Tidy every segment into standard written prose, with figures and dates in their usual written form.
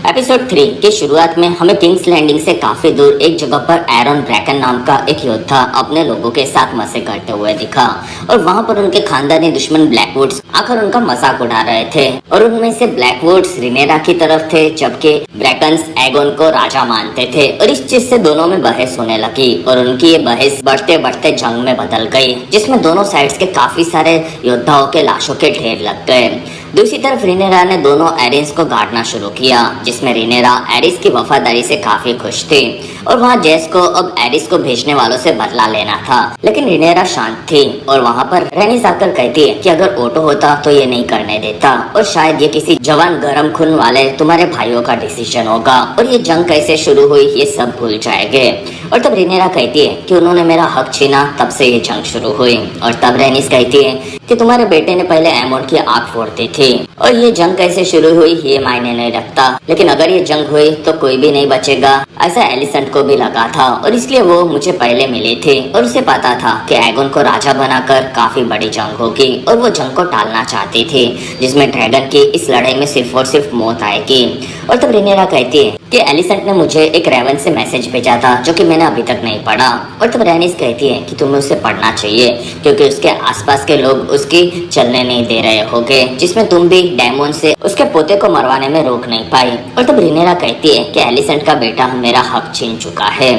Episode 3 की शुरुआत में हमें किंग्स लैंडिंग से काफी दूर एक जगह पर एरन ब्रैकन नाम का एक योद्धा अपने लोगों के साथ मजे करते हुए दिखा और वहां पर उनके खानदानी दुश्मन ब्लैकवुड्स आकर उनका मजाक उड़ा रहे थे और उनमें से ब्लैकवुड्स रिनेरा की तरफ थे जबकि ब्रैकन्स एगोन को राजा मानते थे और इस चीज से दोनों में बहस होने लगी और उनकी ये बहस बढ़ते बढ़ते जंग में बदल गई जिसमें दोनों साइड्स के काफी सारे योद्धाओं के लाशों के ढेर लग गए। दूसरी तरफ रिनेरा ने दोनों एरिस को गाड़ना शुरू किया जिसमें रिनेरा एरिस की वफादारी से काफी खुश थी और वहाँ जेस को अब एरिस को भेजने वालों से बदला लेना था, लेकिन रिनेरा शांत थी और वहाँ पर रेनिस आकर कहती है कि अगर ओटो होता तो ये नहीं करने देता और शायद ये किसी जवान गरम खून वाले तुम्हारे भाइयों का डिसीजन होगा और ये जंग कैसे शुरू हुई ये सब भूल जाएंगे। और तब रिनेरा कहती है कि उन्होंने मेरा हक छीना तब से ये जंग शुरू हुई और तब रेनिस कहती है कि तुम्हारे बेटे ने पहले एमोन की आग फोड़ दी थी और ये जंग कैसे शुरू हुई ये मायने नहीं रखता, लेकिन अगर ये जंग हुई तो कोई भी नहीं बचेगा, ऐसा एलिसेंट को भी लगा था और इसलिए वो मुझे पहले मिले थे और उसे पता था कि एगोन को राजा बनाकर काफी बड़ी जंग होगी और वो जंग को टालना चाहती थी जिसमें ड्रैगन की इस लड़ाई में सिर्फ और सिर्फ मौत आएगी। और तब रिनेरा कहती है कि एलिसेंट ने मुझे एक रेवन से मैसेज भेजा था जो कि मैंने अभी तक नहीं पढ़ा और तब रेनिस कहती है कि तुम्हें उसे पढ़ना चाहिए क्योंकि उसके आसपास के लोग उसकी चलने नहीं दे रहे होंगे, जिसमें तुम भी डेमोन से उसके पोते को मरवाने में रोक नहीं पाई। और तब रिनेरा कहती है कि एलिसेंट का बेटा मेरा हक छीन चुका है।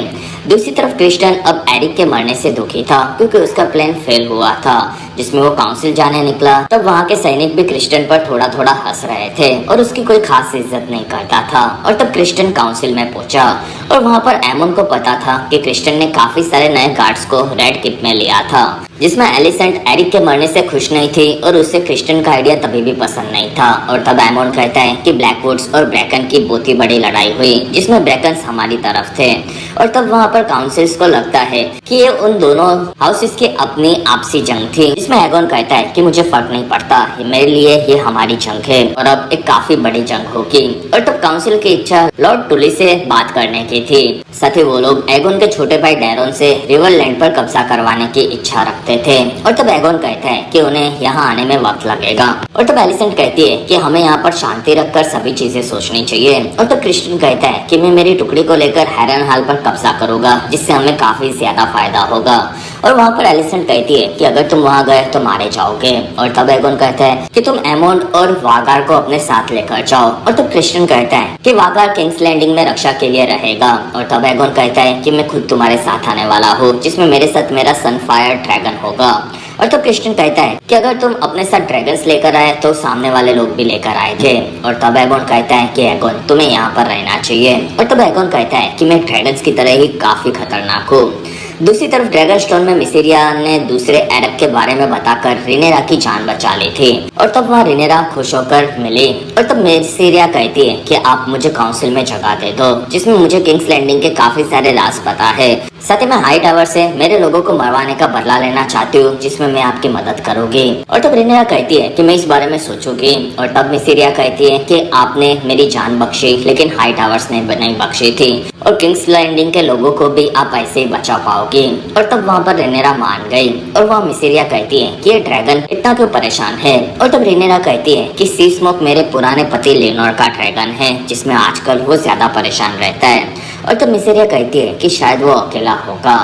दूसरी तरफ क्रिस्टन अब एरिक के मरने से दुखी था क्योंकि उसका प्लान फेल हुआ था जिसमें वो काउंसिल जाने निकला। तब वहाँ के सैनिक भी क्रिस्टन पर थोड़ा थोड़ा हंस रहे थे और उसकी कोई खास इज्जत नहीं करता था। और तब क्रिस्टन काउंसिल में पहुंचा और वहाँ पर एमोन को पता था कि क्रिस्टन ने काफी सारे नए गार्ड्स को रेड किप में लिया था जिसमें एलिसेंट एरिक के मरने से खुश नहीं थी और उसे क्रिस्टन का आइडिया तभी भी पसंद नहीं था। और तब एमोन कहता है कि ब्लैकवुड्स और ब्रैकन की बहुत ही बड़ी लड़ाई हुई जिसमें ब्रैकन्स हमारी तरफ थे और तब वहाँ पर काउंसिल्स को लगता है कि ये उन दोनों हाउसेस की अपनी आपसी जंग थी जिसमें एगोन कहता है कि मुझे फर्क नहीं पड़ता, मेरे लिए ये हमारी जंग है और अब एक काफी बड़ी जंग होगी। और तब काउंसिल की इच्छा लॉर्ड टुली से बात करने की थी, साथ ही वो लोग एगोन के छोटे भाई डैरोन से रिवरलैंड पर कब्जा करवाने की इच्छा रखते थे। और तब एगोन कहता है कि उन्हें यहाँ आने में वक्त लगेगा और तब एलिसेंट कहती है कि हमें यहाँ पर शांति रखकर सभी चीजें सोचनी चाहिए। और तब क्रिस्टन कहता है कि मैं मेरी टुकड़ी को लेकर हैरन हाल पर कब्जा करूंगा जिससे हमें काफी ज्यादा फायदा होगा। और वहाँ पर एलिसेंट कहती है कि अगर तुम वहाँ गए तो मारे जाओगे। और तब एगोन कहता है कि तुम एमोन और वागार को अपने साथ लेकर जाओ। और तब क्रिस्टन कहता है कि वागार किंग्स लैंडिंग में रक्षा के लिए रहेगा। और तब एगोन कहता है कि मैं खुद तुम्हारे साथ आने वाला हूँ जिसमें मेरे साथ मेरा सनफायर ड्रैगन होगा। और तब क्रिस्टन कहता है कि अगर तुम अपने साथ ड्रैगन्स लेकर आए तो सामने वाले लोग भी लेकर आए थे। और तब एगोन कहता है कि एगोन तुम्हें यहाँ पर रहना चाहिए। और तब एगोन कहता है कि मैं ड्रैगन्स की तरह ही काफी खतरनाक हूँ। दूसरी तरफ ड्रैगन स्टोन में मिसेरिया ने दूसरे एरक के बारे में बताकर रिनेरा की जान बचा ली थी और तब वहाँ रिनेरा खुश होकर मिली। और तब मिसेरिया कहती है कि आप मुझे काउंसिल में जगह दे दो जिसमें मुझे किंग्स लैंडिंग के काफी सारे राज पता है, साथ ही मैं हाई टावर से मेरे लोगों को मरवाने का बदला लेना चाहती हूँ जिसमें मैं आपकी मदद करूंगी। और तब रिनेरा कहती है कि मैं इस बारे में सोचूंगी। और तब मिसेरिया कहती है कि आपने मेरी जान बख्शी लेकिन हाई टावर्स ने नहीं बख्शी थी और किंग्स लैंडिंग के लोगों को भी आप ऐसे ही बचा पाओगे। और तब वहाँ पर रिनेरा मान गई और वहाँ मिसेरिया कहती है कि ये ड्रैगन इतना क्यों परेशान है। और तब रिनेरा कहती है कि सी स्मोक मेरे पुराने पति लेनोर का ड्रैगन है जिसमें आजकल वो ज्यादा परेशान रहता है। और तब मिसेरिया कहती है कि शायद वो अकेला होगा।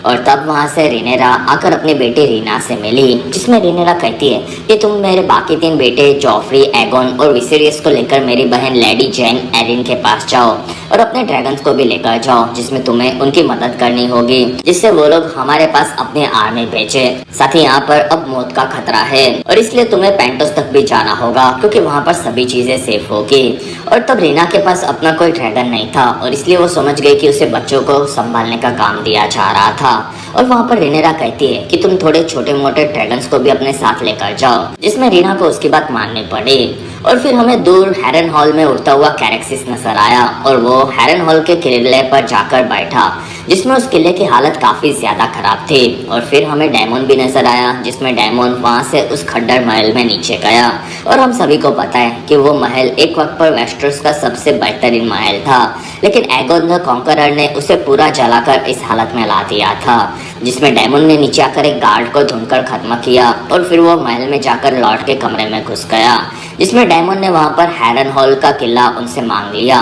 और तब वहाँ से रिनेरा आकर अपनी बेटी रीना से मिली जिसमें रिनेरा कहती है कि तुम मेरे बाकी 3 बेटे जॉफ्री, एगोन और विसेरियस को लेकर मेरी बहन लेडी जेन एरिन के पास जाओ और अपने ड्रैगन्स को भी लेकर जाओ जिसमें तुम्हें उनकी मदद करनी होगी जिससे वो लोग हमारे पास अपनी आर्मी भेजे। साथ ही यहाँ पर अब मौत का खतरा है और इसलिए तुम्हें पेंटोस तक भी जाना होगा क्योंकि वहाँ पर सभी चीजें सेफ होगी। और तब रीना के पास अपना कोई ड्रैगन नहीं था और इसलिए वो समझ गई कि उसे बच्चों को संभालने का काम दिया जा रहा था। और वहाँ पर रिनेरा कहती है कि तुम थोड़े छोटे मोटे ड्रैगन्स को भी अपने साथ लेकर जाओ जिसमें रीना को उसकी बात माननी पड़ी। और फिर हमें दूर हैरन हॉल में उड़ता हुआ कैरेक्सिस नजर आया और वो हैरन हॉल के किले पर जाकर बैठा जिसमें उस किले की हालत काफी ज्यादा खराब थी। और फिर हमें डायमंड भी नजर आया जिसमें डायमंड वहां से उस खड्डर महल में नीचे गया और हम सभी को पता है कि वो महल एक वक्त पर वेस्टर्स का सबसे बेहतरीन महल था, लेकिन एगोन द कॉन्करर ने उसे पूरा जलाकर इस हालत में ला दिया था जिसमें डायमंड ने नीचे आकर एक गार्ड को ढूंढकर खत्म किया और फिर वो महल में जाकर लॉर्ड के कमरे में घुस गया जिसमें डेमन ने वहां पर हैरन हॉल का किला उनसे मांग लिया।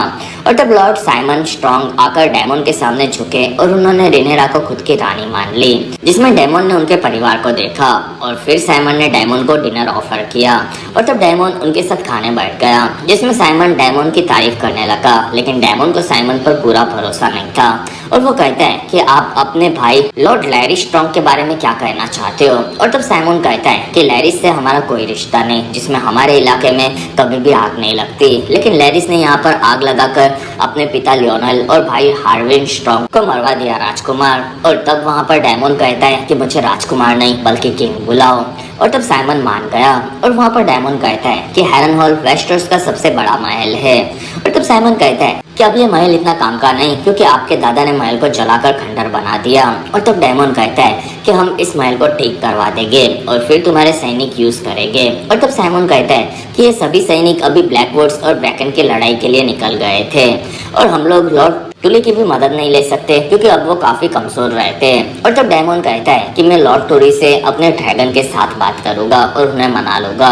और तब लॉर्ड साइमन स्ट्रॉन्ग आकर डेमन के सामने झुके और उन्होंने रेनेरा को खुद की रानी मान ली, जिसमें डेमन ने उनके परिवार को देखा और फिर साइमन ने डेमन को डिनर ऑफर किया और तब डेमन उनके साथ खाने बैठ गया, जिसमें साइमन डेमन की तारीफ करने लगा। लेकिन डेमन को साइमन पर पूरा भरोसा नहीं था और वो कहता है कि आप अपने भाई लॉर्ड लैरी स्ट्रॉन्ग के बारे में क्या कहना चाहते हो। और तब साइमन कहता है कि लैरिस से हमारा कोई रिश्ता नहीं, जिसमें हमारे इलाके में कभी भी आग नहीं लगती। लेकिन लैरिस ने यहाँ पर आग लगाकर अपने पिता लियोनल और भाई हार्विन स्ट्रॉन्ग को मरवा दिया राजकुमार। और तब वहाँ पर डेमन कहता है कि मुझे राजकुमार नहीं बल्कि किंग बुलाओ। और तब साइमन मान गया और वहाँ पर डेमन कहता है कि हैरन हॉल वेस्टर्स का सबसे बड़ा महल है। और तब साइमन कहता है कि अब ये महल इतना काम का नहीं, क्योंकि आपके दादा ने महल को जलाकर खंडर बना दिया। और तब डेमन कहता है कि हम इस महल को ठीक करवा देंगे और फिर तुम्हारे सैनिक यूज करेंगे। और तब साइमन कहता है कि ये सभी सैनिक अभी ब्लैकवुड्स और ब्रैकन की लड़ाई के लिए निकल गए थे और हम लोग लॉर्ड टुली की भी मदद नहीं ले सकते, क्योंकि अब वो काफी कमजोर रहते हैं। और तब डेमन कहता है कि मैं लॉर्ड टुली से अपने ड्रैगन के साथ बात करूंगा और उन्हें मना लूंगा।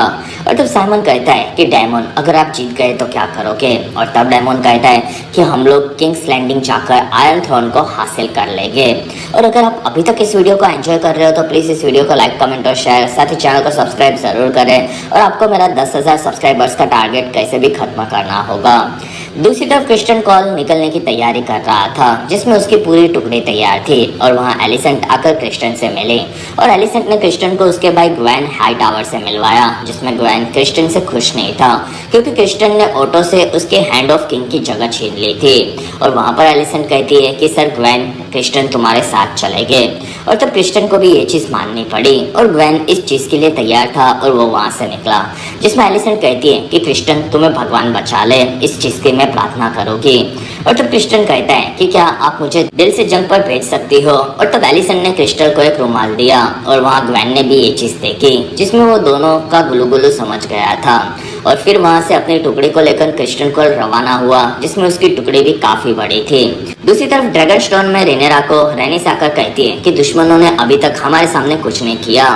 और तब साइमन कहता है कि डेमन अगर आप जीत गए तो क्या करोगे। और तब डेमन कहता है कि हम लोग किंग्स लैंडिंग जाकर आयरन थ्रोन को हासिल कर लेंगे। और अगर आप अभी तक इस वीडियो को एंजॉय कर रहे हो तो प्लीज इस वीडियो को लाइक, कमेंट और शेयर, साथ ही चैनल को सब्सक्राइब जरूर करें। और आपको मेरा 10,000 सब्सक्राइबर्स का टारगेट कैसे भी खत्म करना होगा। दूसरी तरफ क्रिस्टन कॉल निकलने की तैयारी कर रहा था, जिसमें उसकी पूरी टुकड़ी तैयार थी और वहाँ एलिसेंट आकर क्रिस्टन से मिली और एलिसेंट ने क्रिस्टन को उसके भाई ग्वेन हाईटावर से मिलवाया, जिसमें ग्वेन क्रिस्टन से खुश नहीं था, क्योंकि क्रिस्टन ने ऑटो से उसके हैंड ऑफ किंग की जगह छीन ली थी। और वहाँ पर एलिसेंट कहती है कि सर ग्वेन, क्रिस्टन तुम्हारे साथ चलेंगे। और तब क्रिस्टन को भी ये चीज माननी पड़ी और ग्वेन इस चीज के लिए तैयार था और वो वहाँ से निकला, जिसमें एलिसेंट कहती है कि क्रिस्टन तुम्हें भगवान बचा ले, इस चीज की मैं प्रार्थना करोगी। और तब क्रिस्टन कहता है कि क्या आप मुझे दिल से जंग पर भेज सकती हो। और तब एलिसेंट ने क्रिस्टल को एक रुमाल दिया और वहाँ ग्वेन ने भी ये चीज देखी, जिसमें वो दोनों का गुलू समझ गया था। और फिर वहाँ से अपनी टुकड़ी को लेकर क्रिस्टन को रवाना हुआ, जिसमें उसकी टुकड़ी भी काफी बड़ी थी। दूसरी तरफ ड्रैगन स्टोन में रेनेरा को रेनिस आकर कहती है कि दुश्मनों ने अभी तक हमारे सामने कुछ नहीं किया।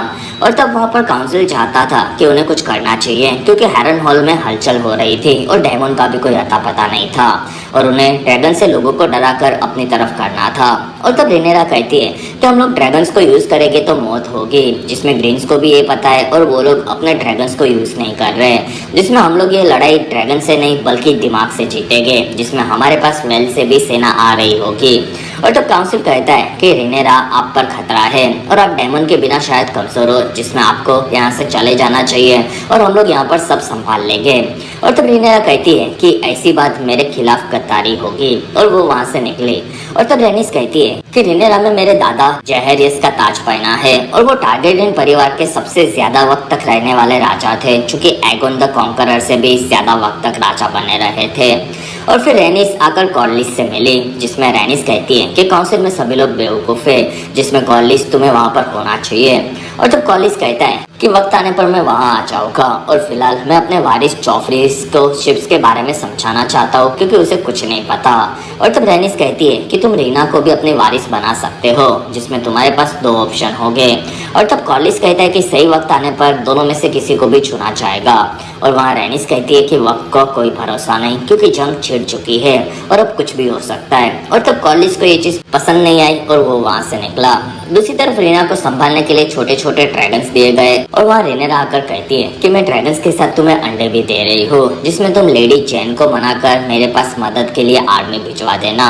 और तब वहाँ पर काउंसिल चाहता था कि उन्हें कुछ करना चाहिए, क्योंकि हैरन हॉल में हलचल हो रही थी और डेमन का भी कोई अता पता नहीं था और उन्हें ड्रैगन से लोगों को डराकर अपनी तरफ करना था। और तब रेनेरा कहती है कि हम लोग ड्रैगन्स को यूज करेंगे तो मौत होगी, जिसमें ग्रीन्स को भी ये पता है और वो लोग अपने ड्रैगन्स को यूज नहीं कर रहे, जिसमें हम लोग ये लड़ाई ड्रैगन से नहीं बल्कि दिमाग से जीतेंगे, जिसमें हमारे पास वेल से भी सेना आ रही होगी। और तब काउंसिल कहता है कि रेनेरा आप पर खतरा है और आप डेमन के बिना शायद कमजोर हो, जिसमें आपको यहाँ से चले जाना चाहिए और हम लोग यहाँ पर सब संभाल लेंगे। और तब रेनेरा कहती है कि ऐसी बात मेरे खिलाफ गद्दारी होगी और वो वहाँ से निकली। और तब रेनिस कहती है कि रेनेरा में मेरे दादा जहरियस का ताज पहना है और वो टारगेरियन परिवार के सबसे ज्यादा वक्त तक रहने वाले राजा थे, चूंकि एगोन द कॉन्करर से भी ज्यादा वक्त तक राजा बने रहे थे। और फिर रेनिस आकर कॉर्लिस से मिली, जिसमें रेनिस कहती है कि काउंसिल में सभी लोग बेवकूफ है, जिसमें कॉर्लिस तुम्हें वहाँ पर होना चाहिए। और तब कॉर्लिस कहता है कि वक्त आने पर मैं वहाँ आ जाऊंगा और फिलहाल मैं अपने वारिस जॉफरीस को शिप्स के बारे में समझाना चाहता हूँ, क्योंकि उसे कुछ नहीं पता। और तब रेनिस कहती है कि तुम रीना को भी अपने वारिस बना सकते हो, जिसमें तुम्हारे पास 2 ऑप्शन होंगे। और तब कॉर्लिस कहता है कि सही वक्त आने पर दोनों में से किसी को भी चुना जाएगा। और वहाँ रेनिस कहती है कि वक्त को कोई भरोसा नहीं, क्योंकि जंग छिड़ चुकी है और अब कुछ भी हो सकता है। और तब कॉर्लिस को ये चीज पसंद नहीं आई और वो वहाँ से निकला। दूसरी तरफ रीना को संभालने के लिए छोटे छोटे ड्रैगन्स दिए गए और वहाँ रेनेरा आकर कहती है कि मैं ड्रैगन्स के साथ तुम्हें अंडे भी दे रही हूँ, जिसमें तुम लेडी जैन को मनाकर मेरे पास मदद के लिए आर्मी भिजवा देना।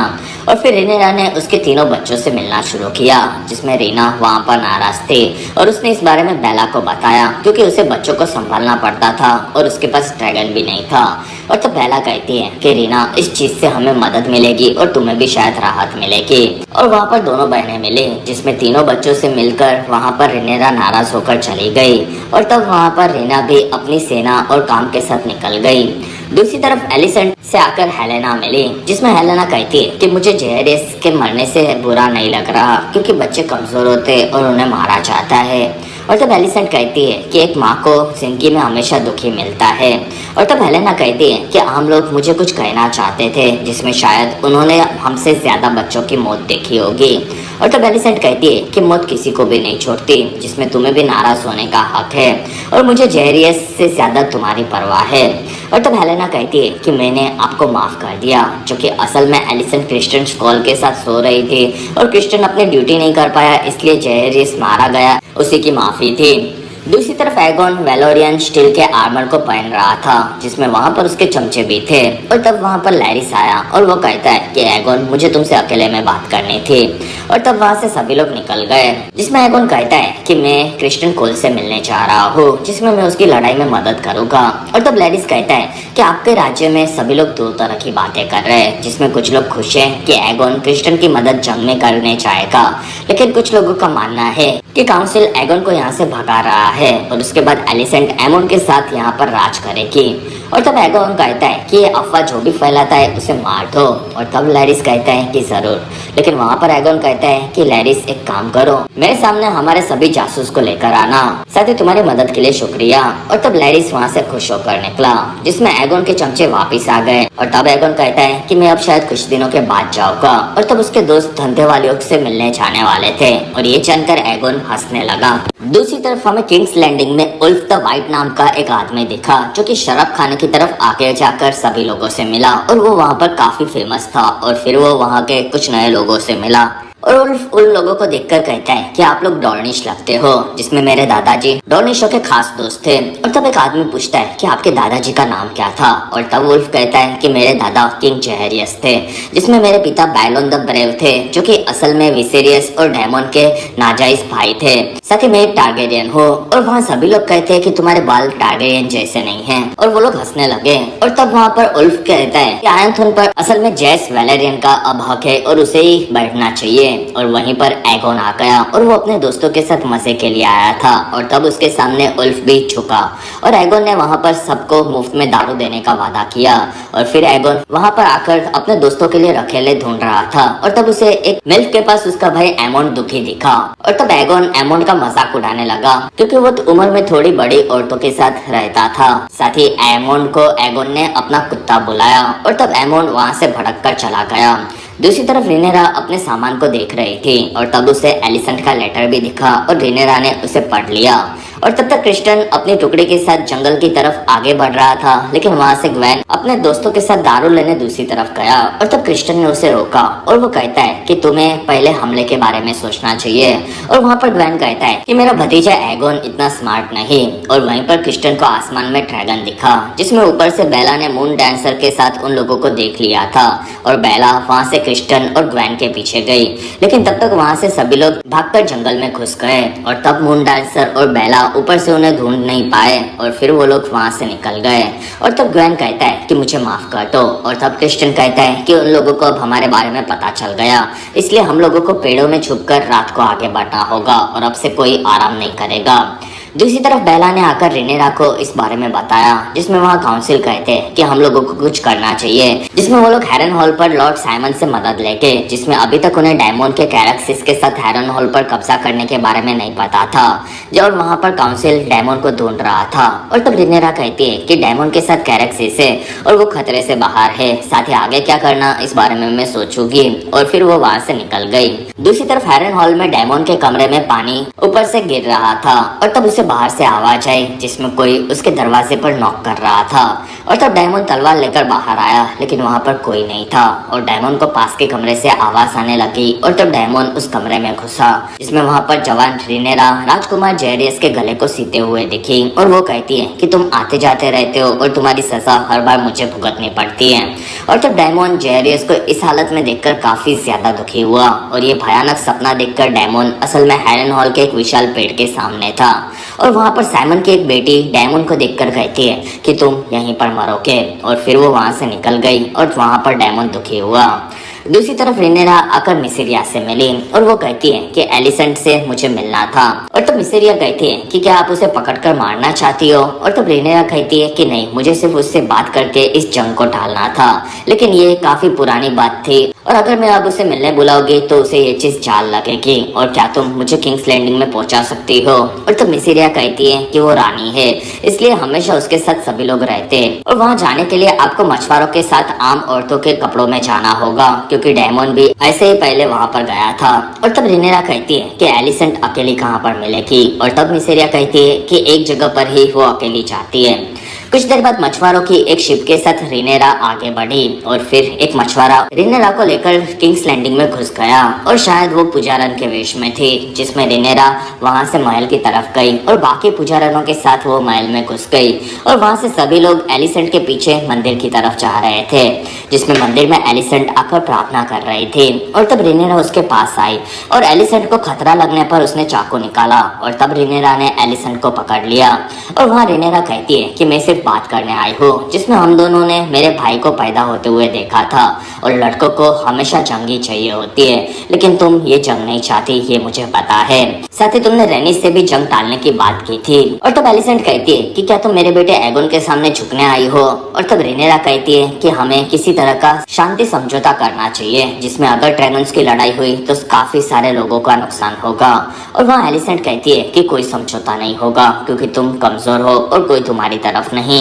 और फिर रेनेरा ने उसके 3 बच्चों से मिलना शुरू किया, जिसमें रीना वहाँ पर नाराज थी और उसने इस बारे में बेला को बताया, क्योंकि उसे बच्चों को संभालना पड़ता था और उसके पास ड्रैगन भी नहीं था। और तो बेला कहती है कि रीना इस चीज से हमें मदद मिलेगी और तुम्हें भी शायद राहत मिलेगी। और वहाँ पर दोनों बहनें मिली, जिसमें 3 बच्चों से मिलकर वहाँ पर रेनेरा नाराज होकर चली गई। और तब वहाँ पर रीना भी अपनी सेना और काम के साथ निकल गई। दूसरी तरफ एलिसेंट से आकर हेलेना मिली, जिसमें हेलेना कहती है कि मुझे जेरेस के मरने से बुरा नहीं लग रहा, क्योंकि बच्चे कमजोर होते और उन्हें मारा जाता है। और तब एलिसेंट कहती है कि एक माँ को जिंदगी में हमेशा दुखी मिलता है। और तब हेलेना कहती है कि हम लोग मुझे कुछ कहना चाहते थे, जिसमें शायद उन्होंने हमसे ज्यादा बच्चों की मौत देखी होगी। और तब एलिसेंट कहती है कि मौत किसी को भी नहीं छोड़ती, जिसमें तुम्हें भी नाराज होने का हक है और मुझे जेरियस से ज्यादा तुम्हारी परवाह है। और तब हेलेना कहती है कि मैंने आपको माफ कर दिया, जो कि असल में एलिसेंट क्रिस्टियन स्कॉल के साथ सो रही थी और क्रिस्टियन अपनी ड्यूटी नहीं कर पाया, इसलिए जेरियस मारा गया, उसी की माफी थी। दूसरी तरफ एगोन वेलोरियन स्टील के आर्मर को पहन रहा था, जिसमें वहां पर उसके चमचे भी थे। और तब वहां पर लैरिस आया और वो कहता है कि एगोन मुझे तुमसे अकेले में बात करनी थी। और तब वहां से सभी लोग निकल गए, जिसमें एगोन कहता है कि मैं क्रिस्टियन कोल से मिलने जा रहा हूँ, जिसमें मैं उसकी लड़ाई में मदद करूंगा। और तब लैरिस कहता है कि आपके राज्य में सभी लोग दो तरह की बातें कर रहे हैं, जिसमें कुछ लोग खुश हैं कि एगोन क्रिस्टियन की मदद जंग में करने चाहेगा, लेकिन कुछ लोगों का मानना है कि काउंसिल एगोन को यहाँ से भगा रहा है और उसके बाद एलिसेंट एमोन के साथ यहाँ पर राज करेगी। और तब एगोन कहता है कि ये अफवाह जो भी फैलाता है उसे मार दो। और तब लैरिस कहता है कि जरूर, लेकिन वहाँ पर एगोन कहता है कि लैरिस एक काम करो, मेरे सामने हमारे सभी जासूस को लेकर आना, साथ ही तुम्हारी मदद के लिए शुक्रिया। और तब लैरिस वहाँ से खुश होकर निकला, जिसमें एगोन के चमचे वापिस आ गए। और तब एगोन कहता है कि मैं अब शायद कुछ दिनों के बाद जाऊंगा। और तब उसके दोस्त धंधे वालों से मिलने जाने वाले थे और ये जानकर एगोन हंसने लगा। दूसरी तरफ हमें किंग्स लैंडिंग में उल्फ द वाइट नाम का एक आदमी दिखा, जो कि शराब खाने की तरफ आगे जाकर सभी लोगों से मिला और वो वहाँ पर काफी फेमस था। और फिर वो वहाँ के कुछ नए लोगों से मिला और उल्फ उन लोगों को देखकर कहता है कि आप लोग डॉर्निश लगते हो, जिसमें मेरे दादाजी डॉर्निशों के खास दोस्त थे। और तब एक आदमी पूछता है कि आपके दादाजी का नाम क्या था। और तब उल्फ कहता है कि मेरे दादा किंग जेहरियस थे, जिसमें मेरे पिता बैलोन द ब्रेव थे, जो कि असल में विसेरियस और डेमोन के नाजायज भाई थे। साथ ही मैं एक टारगेरियन हूँ। और वहाँ सभी लोग कहते हैं कि तुम्हारे बाल टारगेरियन जैसे नहीं हैं, और वो लोग हंसने लगे। और तब वहाँ पर उल्फ कहता है कि आयरन पर असल में जैस वेलेरियन का अब हक है और उसे ही बैठना चाहिए। और वहीं पर एगोन आ गया और वो अपने दोस्तों के साथ मजे के लिए आया था। और तब उसके सामने उल्फ भी झुका और एगोन ने वहाँ पर सबको मुफ्त में दारू देने का वादा किया। और फिर एगोन वहाँ पर आकर अपने दोस्तों के लिए रखेले ढूंढ रहा था। और तब उसे एक मिल्फ के पास उसका भाई एमोन दुखी दिखा। और तब एगोन एमोन का मजाक उड़ाने लगा, क्योंकि वो उम्र में थोड़ी बड़ी औरतों के साथ रहता था। साथ ही एमोन को एगोन ने अपना कुत्ता बुलाया और तब एमोन वहाँ से भड़क कर चला गया। दूसरी तरफ रिनेरा अपने सामान को देख रही थी और तब उसे एलिसेंट का लेटर भी दिखा और रिनेरा ने उसे पढ़ लिया। और तब तक क्रिस्टियन अपनी टुकड़ी के साथ जंगल की तरफ आगे बढ़ रहा था, लेकिन वहाँ से ग्वेन अपने दोस्तों के साथ दारू लेने दूसरी तरफ गया। और तब क्रिस्टियन ने उसे रोका और वो कहता है कि तुम्हें पहले हमले के बारे में सोचना चाहिए। और वहाँ पर ग्वेन कहता है कि मेरा भतीजा एगोन इतना स्मार्ट नहीं। और वहीं पर क्रिस्टियन को आसमान में ड्रैगन दिखा, जिसमें ऊपर से बेला ने मून डांसर के साथ उन लोगों को देख लिया था। और बेला वहाँ से क्रिस्टियन और ग्वेन के पीछे गई, लेकिन तब तक वहाँ से सभी लोग भागकर जंगल में घुस गए। और तब मून डांसर और बेला ऊपर से उन्हें ढूंढ नहीं पाए और फिर वो लोग वहाँ से निकल गए। और तब ग्वेन कहता है कि मुझे माफ कर दो। और तब क्रिस्टियन कहता है कि उन लोगों को अब हमारे बारे में पता चल गया, इसलिए हम लोगों को पेड़ों में छुपकर रात को आगे बढ़ना होगा और अब से कोई आराम नहीं करेगा। दूसरी तरफ बेला ने आकर रिनेरा को इस बारे में बताया, जिसमें वहाँ काउंसिल कहते हैं कि हम लोगों को कुछ करना चाहिए, जिसमें वो लोग हेरन हॉल पर लॉर्ड साइमन से मदद लेके, जिसमें अभी तक उन्हें डायमोन के कैरेक्सिस के साथ हेरन हॉल पर कब्जा करने के बारे में नहीं पता था, जब वहाँ पर काउंसिल डायमोन को ढूंढ रहा था। और तब रिनेरा कहती है कि डायमोन के साथ कैरेक्सिस है और वो खतरे से बाहर है, साथ ही आगे क्या करना इस बारे में मैं सोचूंगी। और फिर वो वहाँ से निकल गई। दूसरी तरफ हेरन हॉल में डायमोन के कमरे में पानी ऊपर से गिर रहा था और तब उसे बाहर से आवाज आई, जिसमें कोई उसके दरवाजे पर नॉक कर रहा था। और तब डायमंड तलवार लेकर बाहर आया, लेकिन वहाँ पर कोई नहीं था। और डायमंड को पास के कमरे से आवाज आने लगी और तब डायमंड उस कमरे में घुसा, जिसमें वहाँ पर जवान रिनेरा राजकुमार जेरियस के गले को सीते हुए दिखी। और वो कहती है कि तुम आते जाते रहते हो और तुम्हारी सजा हर बार मुझे भुगतनी पड़ती है। और तब डायमंड जेरियस को इस हालत में देखकर काफी ज्यादा दुखी हुआ और ये भयानक सपना देखकर डायमंड असल में हेरन हॉल के एक विशाल पेड़ के सामने था। और वहाँ पर साइमन की एक बेटी डायमंड को देखकर कहती है कि तुम यहीं पर मरोगे। और फिर वो वहाँ से निकल गई और वहाँ पर डायमंड दुखी हुआ। दूसरी तरफ रिनेरा आकर मिसेरिया से मिली और वो कहती है कि एलिसेंट से मुझे मिलना था। और तब मिसेरिया कहती है कि क्या आप उसे पकड़कर मारना चाहती हो। और तब रिनेरा कहती है कि नहीं, मुझे सिर्फ उससे बात करके इस जंग को टालना था, लेकिन ये काफी पुरानी बात थी और अगर मैं अब उसे मिलने बुलाऊंगी तो उसे ये चीज चाल लगेगी। और क्या तुम मुझे किंग्स लैंडिंग में पहुंचा सकती हो। और तब मिसेरिया कहती है कि वो रानी है, इसलिए हमेशा उसके साथ सभी लोग रहते हैं और वहाँ जाने के लिए आपको मछुआरों के साथ आम औरतों के कपड़ों में जाना होगा, क्योंकि डेमोन भी ऐसे ही पहले वहां पर गया था। और तब रिनेरा कहती है कि एलिसेंट अकेली कहाँ पर मिलेगी, और तब मिसेरिया कहती है कि एक जगह पर ही वो अकेली चाहती है। कुछ देर बाद मछुआरों की एक शिप के साथ रिनेरा आगे बढ़ी और फिर एक मछुआरा रिनेरा को लेकर किंग्स लैंडिंग में घुस गया और शायद वो पुजारन के वेश में थी, जिसमें रिनेरा वहां से महल की तरफ गई और बाकी पुजारनों के साथ वो महल में घुस गई। और वहां से सभी लोग एलिसेंट के पीछे मंदिर की तरफ जा रहे थे, जिसमें मंदिर में एलिसेंट आकर प्रार्थना कर रही थी। और तब रिनेरा उसके पास आई और एलिसेंट को खतरा लगने पर उसने चाकू निकाला और तब रिनेरा ने एलिसेंट को पकड़ लिया। और वहाँ रिनेरा कहती है कि मैं सिर्फ बात करने आई हूँ, जिसमें हम दोनों ने मेरे भाई को पैदा होते हुए देखा था और लड़कों को हमेशा जंग ही चाहिए होती है, लेकिन तुम ये जंग नहीं चाहती, ये मुझे पता है। साथ ही तुमने रेनिस से भी जंग टालने की बात की थी। और तब एलिसेंट कहती है कि क्या तुम मेरे बेटे एगोन के सामने झुकने आई हो। और तब रिनेरा कहती है कि हमें किसी तरह का शांति समझौता करना चाहिए, जिसमें अगर ड्रैगन्स की लड़ाई हुई तो काफी सारे लोगों का नुकसान होगा। और वहाँ एलिसेंट कहती है कि कोई समझौता नहीं होगा क्योंकि तुम कमजोर हो और कोई तुम्हारी तरफ नहीं।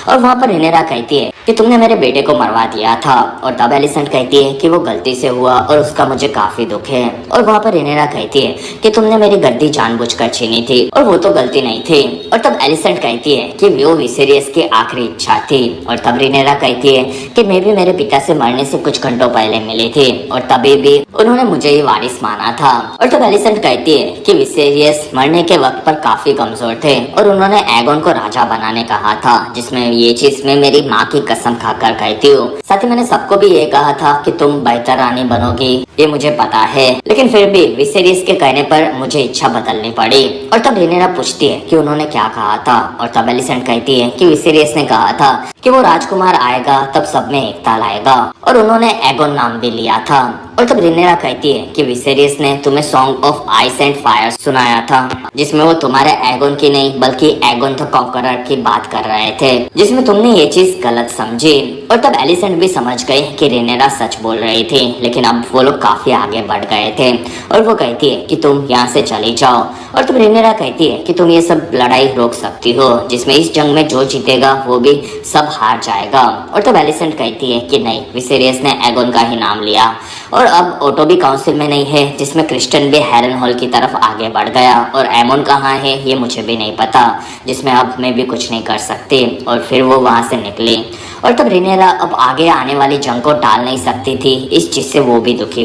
और वहाँ पर रिनेरा कहती है कि तुमने मेरे बेटे को मरवा दिया था। और तब एलिसेंट कहती है कि वो गलती से हुआ और उसका मुझे काफी दुख है। और वहाँ पर रिनेरा कहती है कि तुमने मेरी गद्दी जानबूझकर छीनी थी और वो तो गलती नहीं थी। और तब एलिसेंट कहती है कि वो विसेरियस की आखिरी इच्छा थी। और तब रिनेरा कहती है कि मैं भी मेरे पिता से मरने से कुछ घंटों पहले मिली थी और तभी भी उन्होंने मुझे ही वारिस माना था। और तब एलिसेंट कहती है कि विसेरियस मरने के वक्त पर काफी कमजोर थे और उन्होंने एगोन को राजा बनाने कहा था, जिसमें ये चीज मैं मेरी माँ की कसम खाकर कहती हूँ। साथ ही मैंने सबको भी ये कहा था कि तुम बेहतर रानी बनोगी, ये मुझे पता है, लेकिन फिर भी विसेरियस के कहने पर मुझे इच्छा बदलनी पड़ी। और तब रिनेरा पूछती है कि उन्होंने क्या कहा था। और तब एलिसेंट कहती है कि विसेरियस ने कहा था कि वो राजकुमार आएगा तब सब में एकता लाएगा, और उन्होंने एगोन नाम भी लिया था। और तब रिनेरा कहती है कि विसेरियस ने तुम्हें song of ice and fire सुनाया था, जिसमें वो तुम्हारे एगोन की नहीं बल्कि एगोन द कॉन्करर की बात कर रहे थे, जिसमें तुमने ये चीज गलत समझी। और तब एलिसेंट भी समझ गई कि रिनेरा सच बोल रही थी, लेकिन अब वो लोग काफी आगे बढ़ गए थे। और वो कहती है कि तुम यहाँ से चली जाओ। और तब रिनेरा कहती है कि तुम ये सब लड़ाई रोक सकती हो, जिसमें इस जंग में जो जीतेगा वो भी सब हार जाएगा। और तब एलिसेंट कहती है कि नहीं, विसेरियस ने एगोन का ही नाम लिया और अब ओटो भी काउंसिल में नहीं है, जिसमें क्रिस्टन भी हैरनहॉल की तरफ आगे बढ़ गया और एमोन कहाँ है ये मुझे भी नहीं पता, जिसमें अब मैं भी कुछ नहीं कर सकती। और फिर वो वहां से निकली। और तब रिनेरा अब आगे आने वाली जंग को टाल नहीं सकती थी, इस चीज से वो भी दुखी